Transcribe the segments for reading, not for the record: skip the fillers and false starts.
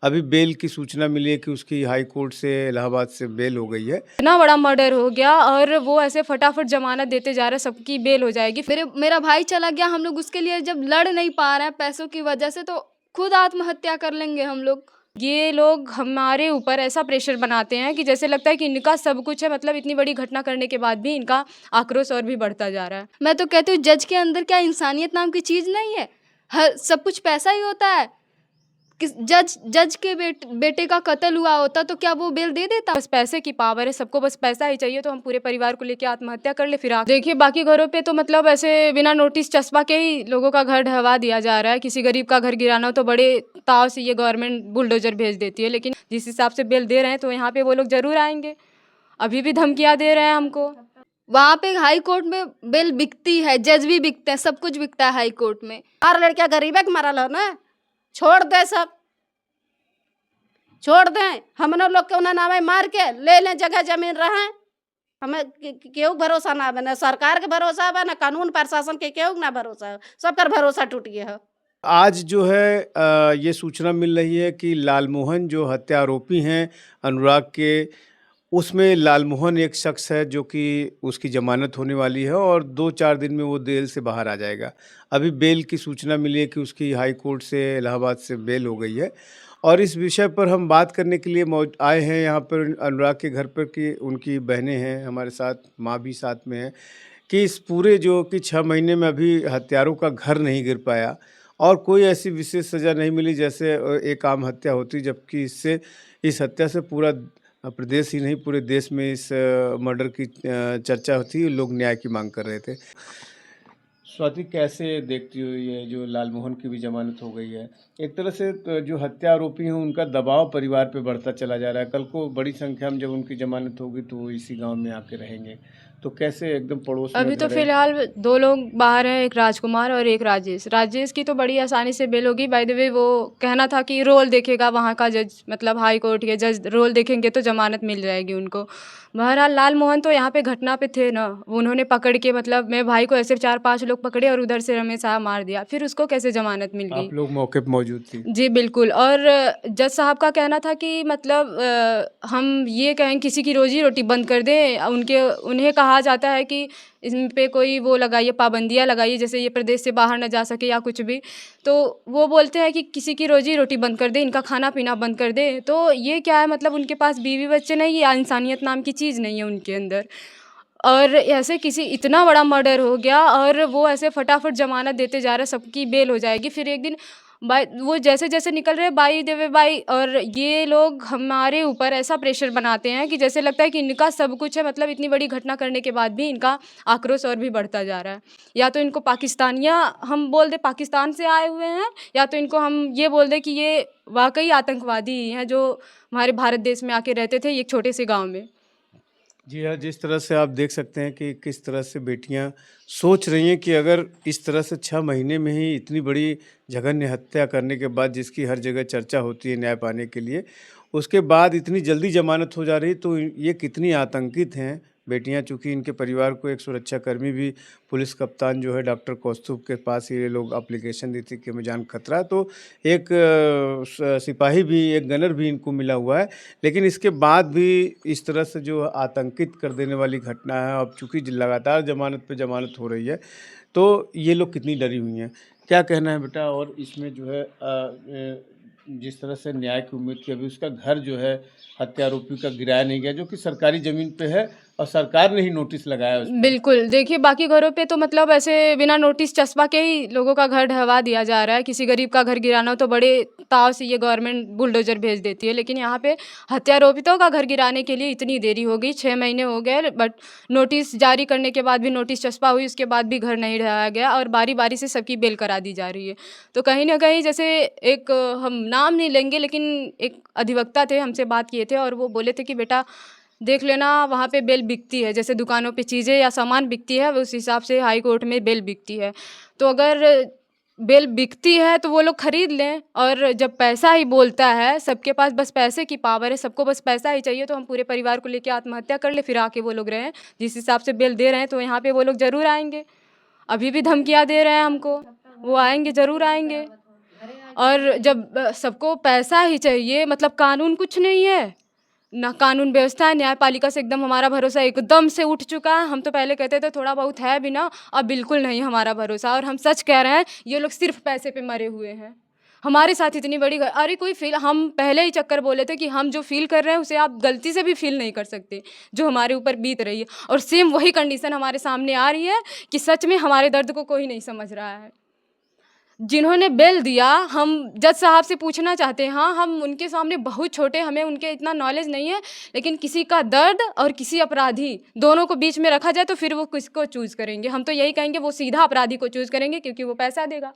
अभी बेल की सूचना मिली है कि उसकी हाई कोर्ट से इलाहाबाद से बेल हो गई है। इतना बड़ा मर्डर हो गया और वो ऐसे फटाफट जमानत देते जा रहे हैं, सबकी बेल हो जाएगी। मेरा भाई चला गया, हम लोग उसके लिए जब लड़ नहीं पा रहे हैं पैसों की वजह से, तो खुद आत्महत्या कर लेंगे हम लोग। ये लोग हमारे ऊपर ऐसा प्रेशर बनाते हैं कि जैसे लगता है कि इनका सब कुछ है, मतलब इतनी बड़ी घटना करने के बाद भी इनका आक्रोश और भी बढ़ता जा रहा है। मैं तो कहती हूँ जज के अंदर क्या इंसानियत नाम की चीज नहीं है? हर सब कुछ पैसा ही होता है। किस जज के बेटे का कत्ल हुआ होता तो क्या वो बेल दे देता? बस पैसे की पावर है, सबको बस पैसा ही चाहिए, तो हम पूरे परिवार को लेके आत्महत्या कर ले। फिर देखिए बाकी घरों पे तो मतलब ऐसे बिना नोटिस चस्पा के ही लोगों का घर ढहवा दिया जा रहा है। किसी गरीब का घर गिराना हो तो बड़े ताव से ये गवर्नमेंट बुलडोजर भेज देती है, लेकिन जिस हिसाब से बेल दे रहे हैं तो यहाँ पे वो लोग जरूर आएंगे। अभी भी धमकियां दे रहे हैं हमको। वहाँ पे हाई कोर्ट में बेल बिकती है, जज भी बिकते हैं, सब कुछ बिकता है हाई कोर्ट में। हर लड़किया गरीबे के मरल हो ना, छोड़ दे सब, छोड़ दें। हमने लोग के उन्हें नामे मार के ले लें, जगह जमीन रहें। हमें केहू भरोसा ना बने, सरकार के भरोसा बा ना कानून प्रशासन के, केहू ना भरोसा, सबकर भरोसा टूट गया है। आज जो है ये सूचना मिल रही है कि लालमोहन जो हत्या आरोपी हैं अनुराग के, उसमें लालमोहन एक शख्स है जो कि उसकी ज़मानत होने वाली है और 2-4 दिन में वो जेल से बाहर आ जाएगा। अभी बेल की सूचना मिली है कि उसकी हाई कोर्ट से इलाहाबाद से बेल हो गई है और इस विषय पर हम बात करने के लिए आए हैं यहाँ पर अनुराग के घर पर कि उनकी बहनें हैं हमारे साथ, माँ भी साथ में है कि इस पूरे जो कि 6 महीने में अभी हत्यारों का घर नहीं गिर पाया और कोई ऐसी विशेष सज़ा नहीं मिली जैसे एक आम हत्या होती, जबकि इस हत्या से पूरा प्रदेश ही नहीं पूरे देश में इस मर्डर की चर्चा होती, लोग न्याय की मांग कर रहे थे। स्वाति, कैसे देखती हो ये जो लालमोहन की भी जमानत हो गई है? एक तरह से तो जो हत्या आरोपी हैं उनका दबाव परिवार पे बढ़ता चला जा रहा है। कल को बड़ी संख्या में जब उनकी जमानत होगी तो वो इसी गांव में आके रहेंगे, तो कैसे एकदम पड़ोस में अभी तो घर है। फिलहाल 2 लोग बाहर हैं, एक राजकुमार और एक राजेश। राजेश की तो बड़ी आसानी से बेल होगी। बाय द वे वो कहना था कि रोल देखेगा वहाँ का जज, मतलब हाई कोर्ट के जज रोल देखेंगे तो ज़मानत मिल जाएगी उनको। बहरहाल लालमोहन तो यहाँ पे घटना पे थे ना, उन्होंने पकड़ के मतलब मेरे भाई को ऐसे 4-5 लोग पकड़े और उधर से रमेश साहब मार दिया, फिर उसको कैसे ज़मानत मिल गई? आप लोग मौके पे मौजूद थी। जी, बिल्कुल। और जज साहब का कहना था कि मतलब हम ये कहें किसी की रोज़ी-रोटी बंद कर दें, उन्हें कहा जाता है कि इन पे कोई वो लगाइए, पाबंदियाँ लगाइए, जैसे ये प्रदेश से बाहर ना जा सके या कुछ भी। तो वो बोलते हैं कि किसी की रोज़ी-रोटी बंद कर दें, इनका खाना-पीना बंद कर दें। तो ये क्या है, मतलब उनके पास बीवी-बच्चे नहीं या इंसानियत नाम की चीज़ नहीं है उनके अंदर। और ऐसे किसी इतना बड़ा मर्डर हो गया और वो ऐसे फटाफट ज़मानत देते जा रहे हैं, सबकी बेल हो जाएगी। फिर एक दिन बाय वो जैसे-जैसे निकल रहे हैं बाई देवे बाई, और ये लोग हमारे ऊपर ऐसा प्रेशर बनाते हैं कि जैसे लगता है कि इनका सब कुछ है, मतलब इतनी बड़ी घटना करने के बाद भी इनका आक्रोश और भी बढ़ता जा रहा है। या तो इनको पाकिस्तानियाँ हम बोल दें, पाकिस्तान से आए हुए हैं, या तो इनको हम ये बोल दें कि ये वाक़ई आतंकवादी ही हैं जो हमारे भारत देश में आके रहते थे एक छोटे से गाँव में। जी हाँ, जिस तरह से आप देख सकते हैं कि किस तरह से बेटियां सोच रही हैं कि अगर इस तरह से 6 महीने में ही इतनी बड़ी जघन्य हत्या करने के बाद जिसकी हर जगह चर्चा होती है न्याय पाने के लिए, उसके बाद इतनी जल्दी जमानत हो जा रही, तो ये कितनी आतंकित हैं बेटियां। चूँकि इनके परिवार को एक सुरक्षाकर्मी भी, पुलिस कप्तान जो है डॉक्टर कौस्तुभ के पास ये लोग एप्लीकेशन दी थी कि हमें जान खतरा है, तो एक सिपाही भी, एक गनर भी इनको मिला हुआ है। लेकिन इसके बाद भी इस तरह से जो आतंकित कर देने वाली घटना है, अब चूँकि लगातार ज़मानत पे ज़मानत हो रही है, तो ये लोग कितनी डरी हुई हैं। क्या कहना है बेटा? और इसमें जो है जिस तरह से न्याय की उम्मीद थी, अभी उसका घर जो है हत्या आरोपी का गिराया नहीं गया, जो कि सरकारी ज़मीन पे है और सरकार ने ही नोटिस लगाया उस पर। बिल्कुल, देखिए बाकी घरों पे तो मतलब ऐसे बिना नोटिस चस्पा के ही लोगों का घर ढहवा दिया जा रहा है। किसी गरीब का घर गिराना हो तो बड़े ताव से ये गवर्नमेंट बुलडोज़र भेज देती है, लेकिन यहाँ पे हत्यारोपितों का घर गिराने के लिए इतनी देरी हो गई, 6 महीने हो गए, बट नोटिस जारी करने के बाद भी, नोटिस चस्पा हुई उसके बाद भी घर नहीं ढहाया गया और बारी-बारी से सबकी बेल करा दी जा रही है। तो कहीं न कहीं जैसे एक हम नाम नहीं लेंगे, लेकिन एक अधिवक्ता थे, हमसे बात किए थे और वो बोले थे कि बेटा देख लेना, वहाँ पे बेल बिकती है, जैसे दुकानों पे चीज़ें या सामान बिकती है उस हिसाब से हाई कोर्ट में बेल बिकती है। तो अगर बेल बिकती है तो वो लोग खरीद लें, और जब पैसा ही बोलता है, सबके पास बस पैसे की पावर है, सबको बस पैसा ही चाहिए, तो हम पूरे परिवार को लेके आत्महत्या कर ले, फिर आके वो लोग रहें। जिस हिसाब से बेल दे रहे हैं तो यहाँ पे वो लोग ज़रूर आएँगे। अभी भी धमकियाँ दे रहे हैं हमको, वो आएँगे, ज़रूर आएँगे। और जब सबको पैसा ही चाहिए, मतलब कानून कुछ नहीं है, ना कानून व्यवस्था है, न्यायपालिका से एकदम हमारा भरोसा एकदम से उठ चुका है। हम तो पहले कहते थे थोड़ा बहुत है भी ना, अब बिल्कुल नहीं हमारा भरोसा, और हम सच कह रहे हैं, ये लोग सिर्फ पैसे पे मरे हुए हैं। हमारे साथ इतनी बड़ी अरे कोई फील, हम पहले ही चक्कर बोले थे कि हम जो फील कर रहे हैं उसे आप गलती से भी फील नहीं कर सकते, जो हमारे ऊपर बीत रही है। और सेम वही कंडीशन हमारे सामने आ रही है कि सच में हमारे दर्द को कोई नहीं समझ रहा है। जिन्होंने बेल दिया, हम जज साहब से पूछना चाहते हैं, हाँ हम उनके सामने बहुत छोटे, हमें उनके इतना नॉलेज नहीं है, लेकिन किसी का दर्द और किसी अपराधी दोनों को बीच में रखा जाए तो फिर वो किसको चूज़ करेंगे? हम तो यही कहेंगे वो सीधा अपराधी को चूज़ करेंगे, क्योंकि वो पैसा देगा।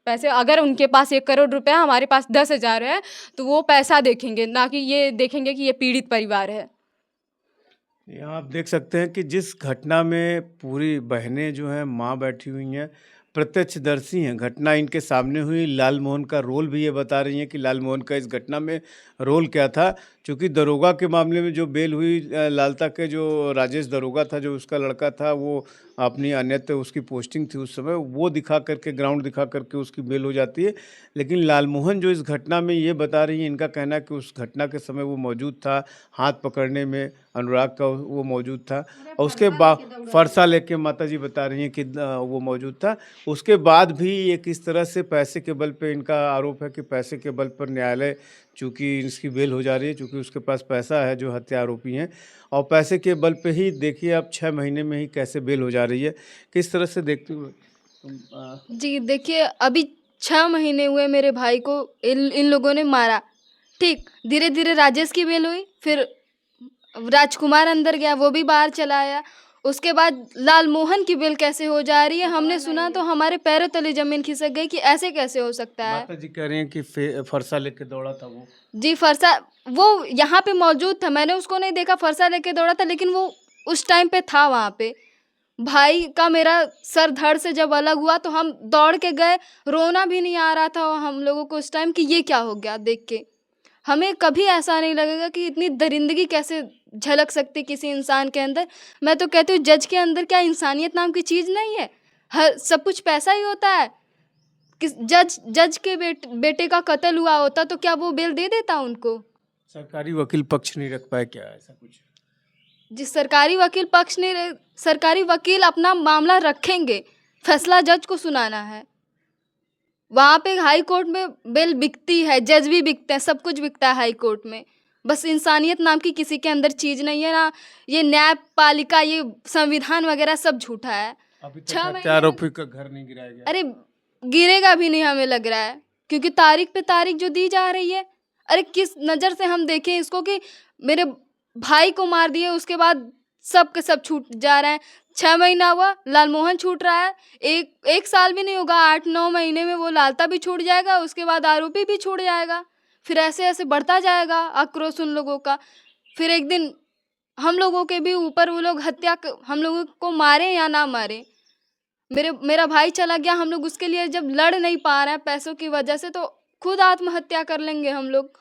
पैसे, अगर उनके पास 1 करोड़ रुपया, हमारे पास 10,000 है, तो वो पैसा देखेंगे, ना कि ये देखेंगे कि ये पीड़ित परिवार है। यहाँ आप देख सकते हैं कि जिस घटना में पूरी बहनें जो हैं, माँ बैठी हुई हैं, प्रत्यक्षदर्शी हैं, घटना इनके सामने हुई। लालमोहन का रोल भी ये बता रही हैं कि लालमोहन का इस घटना में रोल क्या था। चूँकि दरोगा के मामले में जो बेल हुई, लालता के जो राजेश दरोगा था, जो उसका लड़का था, वो अपनी अन्यत्र उसकी पोस्टिंग थी उस समय, वो दिखा करके, ग्राउंड दिखा करके उसकी बेल हो जाती है। लेकिन लालमोहन जो इस घटना में ये बता रही हैं, इनका कहना है कि उस घटना के समय वो मौजूद था, हाथ पकड़ने में अनुराग का वो मौजूद था, और उसके बाद फरसा लेके माताजी बता रही हैं कि वो मौजूद था। उसके बाद भी ये किस तरह से पैसे के बल पे, इनका आरोप है कि पैसे के बल पर न्यायालय, चूँकि इसकी बेल हो जा रही है, चूँकि उसके पास पैसा है, जो हत्या आरोपी हैं, और पैसे के बल पे ही देखिए आप 6 महीने में ही कैसे बेल हो जा रही है। किस तरह से देखते हो तुम? जी, देखिए अभी 6 महीने हुए मेरे भाई को इन लोगों ने मारा, ठीक। धीरे-धीरे राजेश की बेल हुई, फिर राजकुमार अंदर गया, वो भी बाहर चला आया। उसके बाद लालमोहन की बेल कैसे हो जा रही है, हमने सुना तो हमारे पैरों तले ज़मीन खिसक गई कि ऐसे कैसे हो सकता है। माताजी कह रही हैं कि फरसा लेके दौड़ा था वो। जी, फरसा वो यहाँ पे मौजूद था, मैंने उसको नहीं देखा फरसा लेके दौड़ा था, लेकिन वो उस टाइम पे था वहाँ पे। भाई का मेरा सर धड़ से जब अलग हुआ तो हम दौड़ के गए, रोना भी नहीं आ रहा था हम लोगों को उस टाइम कि ये क्या हो गया देख के। हमें कभी ऐसा नहीं लगेगा कि इतनी दरिंदगी कैसे झलक सकती किसी इंसान के अंदर। मैं तो कहती हूँ जज के अंदर क्या इंसानियत नाम की चीज़ नहीं है? हर सब कुछ पैसा ही होता है। किस जज के बेटे का कत्ल हुआ होता तो क्या वो बेल दे देता उनको? सरकारी वकील पक्ष नहीं रख पाए क्या, ऐसा कुछ? जिस सरकारी वकील पक्ष ने सरकारी वकील अपना मामला रखेंगे, फैसला जज को सुनाना है। वहाँ पे हाई कोर्ट में बेल बिकती है, जज भी बिकते हैं, सब कुछ बिकता है हाई कोर्ट में। बस इंसानियत नाम की किसी के अंदर चीज़ नहीं है ना, ये न्यायपालिका, ये संविधान वगैरह सब झूठा है। अभी तक 6 महीने हत्या आरोपी का घर नहीं गिराया गया। अरे गिरेगा भी नहीं हमें लग रहा है, क्योंकि तारीख पे तारीख जो दी जा रही है। अरे किस नज़र से हम देखें इसको कि मेरे भाई को मार दिए, उसके बाद सब के सब छूट जा रहे हैं। 6 महीना हुआ, लालमोहन छूट रहा है, एक साल भी नहीं होगा, 8-9 महीने में वो लालता भी छूट जाएगा, उसके बाद आरोपी भी छूट जाएगा। फिर ऐसे ऐसे बढ़ता जाएगा आक्रोश उन लोगों का। फिर एक दिन हम लोगों के भी ऊपर वो लोग हम लोगों को मारे या ना मारे, मेरा भाई चला गया, हम लोग उसके लिए जब लड़ नहीं पा रहे हैं पैसों की वजह से, तो खुद आत्महत्या कर लेंगे हम लोग।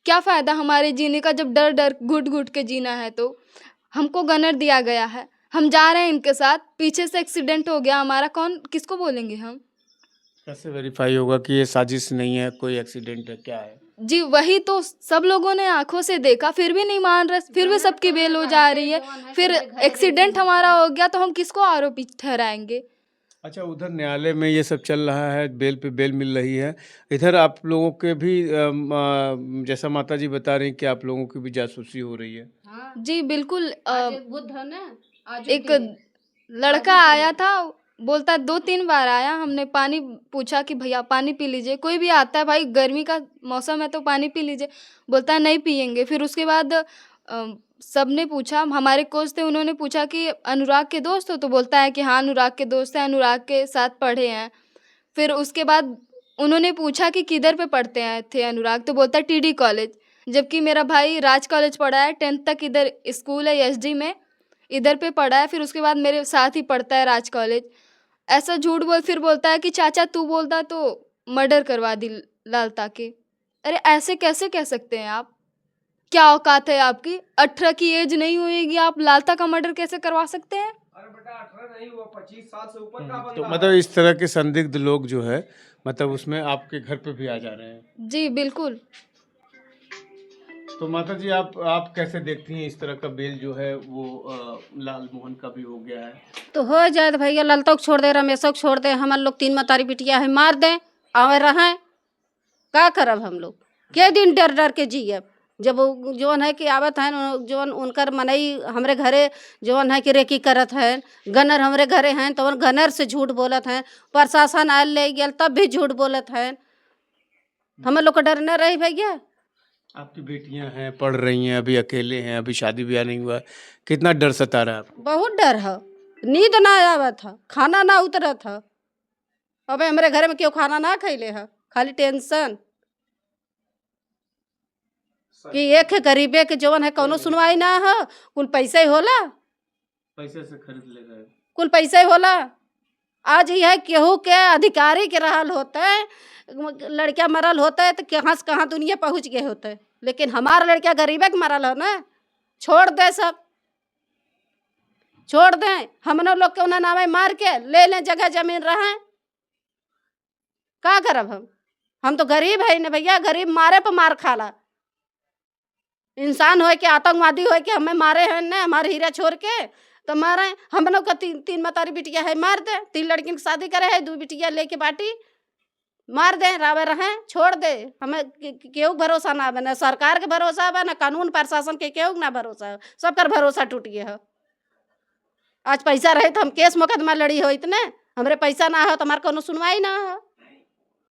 क्या फ़ायदा हमारे जीने का जब डर डर घुट घुट के जीना है? तो हमको गनर दिया गया है, हम जा रहे हैं इनके साथ, पीछे से एक्सीडेंट हो गया हमारा, कौन किसको बोलेंगे हम? कैसे वेरीफाई होगा कि ये साजिश नहीं है, कोई एक्सीडेंट है, क्या है? जी वही तो सब लोगों ने आंखों से देखा, फिर भी नहीं मान रहे, फिर भी सबकी बेल हो जा रही है। फिर एक्सीडेंट हमारा हो गया तो हम किसको आरोपी ठहराएंगे? अच्छा, उधर न्यायालय में ये सब चल रहा है, बेल पे बेल मिल रही है। इधर आप लोगों के भी जैसा माताजी बता रही हैं कि आप लोगों की भी जासूसी हो रही है। हाँ, जी बिल्कुल। आज एक बुद्ध है ना, आज एक लड़का आया था, बोलता 2-3 बार आया, हमने पानी पूछा कि भैया पानी पी लीजिए, कोई भी आता है भाई, गर्मी का मौसम है तो पानी पी लीजिए, बोलता है नहीं पियेंगे। फिर उसके बाद सबने पूछा, हमारे कोच थे, उन्होंने पूछा कि अनुराग के दोस्त हो? तो बोलता है कि हाँ अनुराग के दोस्त हैं, अनुराग के साथ पढ़े हैं। फिर उसके बाद उन्होंने पूछा कि किधर पे पढ़ते हैं थे अनुराग? तो बोलता है टीडी कॉलेज, जबकि मेरा भाई राज कॉलेज पढ़ा है, 10th तक इधर स्कूल है एसडी में, इधर पे पढ़ा है, फिर उसके बाद मेरे साथ ही पढ़ता है राज कॉलेज। ऐसा झूठ बोल, फिर बोलता है कि चाचा तू बोलता तो मर्डर करवा दी लालता के। अरे ऐसे कैसे कह सकते हैं आप? क्या औकात है आपकी? 18 की एज नहीं होएगी, आप लालता का मर्डर कैसे करवा सकते हैं? अरे बेटा 18 नहीं हुआ, 25 साल से ऊपर का तो बंदा मतलब इस तरह के संदिग्ध लोग जो है मतलब उसमें आपके घर पे भी आ जा रहे हैं। जी, बिल्कुल। तो माता जी आप कैसे देखती हैं इस तरह का बेल जो है वो लाल मोहन का भी हो गया है? तो हो जाए तो भैया ललता को छोड़ दे, रमेशो को छोड़ दे, हमन लोग 3 मतारी बिटिया है मार दें और रहें। का करब हम लोग? के दिन डर डर के जियब? जब वो जौन है कि आवत है जौन उनकर मनई हमरे घरे जौन है कि रेकी करत है, गनर हमरे घरे हैं तो गनर से झूठ बोलत हैं, प्रशासन आयल ले गेल तब भी झूठ बोलत हैं। हमन लोग को डर न रही भैया। आपकी बेटियां हैं, पढ़ रही हैं, अभी अकेले हैं, अभी शादी ब्याह नहीं हुआ है। कितना डर सता रहा है आपको? बहुत डर है, नींद ना आवत है, खाना ना उतरत है। अबे हमरे घरे में क्यों खाना ना खैले है, खाली टेंशन कि एक है गरीबे के जवन है कौनो सुनवाई ना हो, कुल पैसे ही होला, पैसे से खरीद ले गए। कुल पैसे ही होला। आज यह केहू के अधिकारी के रहल होते, लड़कियां मरल होते तो कहाँ से कहाँ दुनिया पहुँच गए होते, लेकिन हमार लड़किया गरीबे के मरल हो ना। छोड़ दे सब, छोड़ दें, हमने लोग के उन्हें नामे मार के ले लें जगह जमीन रहें। का करब हम तो गरीब है न भैया, गरीब मारे पर मार खाला। इंसान होए के आतंकवादी होए के हमें मारे हैं न, हमारे हीरा छोड़ के तो मारे। हम लोग का 3 मतारी बिटिया है मार दे, 3 लड़की की शादी करे है, 2 बिटिया लेके बाटी मार दे, रावे रहें, छोड़ दे। हमें केहू भरोसा ना बने, सरकार के भरोसा बा, ना कानून प्रशासन के केहू ना भरोसा है, सबकर भरोसा टूट गया है। आज पैसा रहे तो हम केस मुकदमा लड़ी हो, इतने हमरे पैसा ना हो तो हमारे कोनो सुनवाई ना हो।